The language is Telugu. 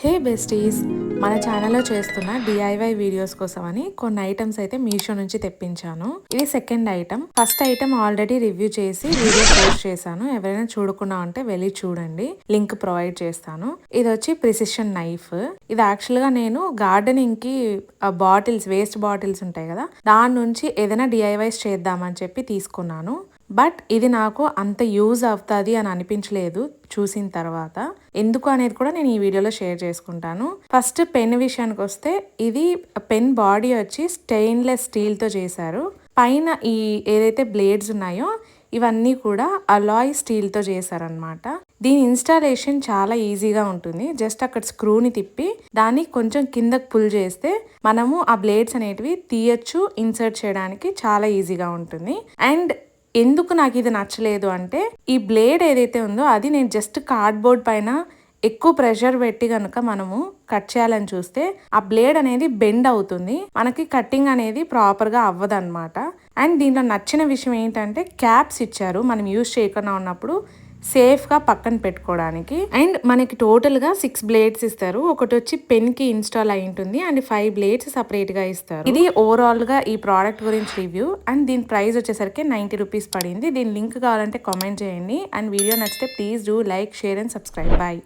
హే బెస్టీస్, మన ఛానల్లో చేస్తున్న డిఐవై వీడియోస్ కోసమని కొన్ని ఐటమ్స్ అయితే మీషో నుంచి తెప్పించాను. ఇది second item. First item already review చేసి వీడియో పోస్ట్ చేశాను. ఎవరైనా చూడకుండా ఉంటే వెళ్ళి చూడండి, లింక్ ప్రొవైడ్ చేస్తాను. ఇది వచ్చి ప్రిసిషన్ నైఫ్. ఇది యాక్చువల్గా నేను గార్డెనింగ్ కి బాటిల్స్, వేస్ట్ బాటిల్స్ ఉంటాయి కదా, దాని నుంచి ఏదైనా డిఐవైస్ చేద్దామని చెప్పి తీసుకున్నాను. బట్ ఇది నాకు అంత యూజ్ అవుతుంది అని అనిపించలేదు చూసిన తర్వాత. ఎందుకు అనేది కూడా నేను ఈ వీడియోలో షేర్ చేసుకుంటాను. ఫస్ట్ పెన్ విషయానికి వస్తే, ఇది పెన్ బాడీ వచ్చి స్టెయిన్లెస్ స్టీల్తో చేశారు. పైన ఈ ఏదైతే బ్లేడ్స్ ఉన్నాయో ఇవన్నీ కూడా అలాయ్ స్టీల్తో చేశారనమాట. దీని ఇన్స్టాలేషన్ చాలా ఈజీగా ఉంటుంది. జస్ట్ అక్కడ స్క్రూని తిప్పి దాన్ని కొంచెం కిందకు పుల్ చేస్తే మనము ఆ బ్లేడ్స్ అనేటివి తీయచ్చు. ఇన్సర్ట్ చేయడానికి చాలా ఈజీగా ఉంటుంది. అండ్ ఎందుకు నాకు ఇది నచ్చలేదు అంటే, ఈ బ్లేడ్ ఏదైతే ఉందో అది నేను జస్ట్ కార్డ్బోర్డ్ పైన ఎక్కువ ప్రెషర్ పెట్టి కనుక మనము కట్ చేయాలని చూస్తే ఆ బ్లేడ్ అనేది బెండ్ అవుతుంది, మనకి కట్టింగ్ అనేది ప్రాపర్గా అవ్వదన్నమాట. అండ్ దీంట్లో నచ్చిన విషయం ఏంటంటే క్యాప్స్ ఇచ్చారు, మనం యూజ్ చేయకుండా ఉన్నప్పుడు సేఫ్గా పక్కన పెట్టుకోవడానికి. అండ్ మనకి టోటల్గా 6 బ్లేడ్స్ ఇస్తారు. ఒకటి వచ్చి పెన్కి ఇన్స్టాల్ అయి ఉంటుంది అండ్ 5 బ్లేడ్స్ సపరేట్గా ఇస్తారు. ఇది ఓవరాల్గా ఈ ప్రోడక్ట్ గురించి రివ్యూ. అండ్ దీని ప్రైస్ వచ్చేసరికి 90 రూపీస్ పడింది. దీని లింక్ కావాలంటే కామెంట్ చేయండి. అండ్ వీడియో నచ్చితే please do like, share and subscribe. Bye.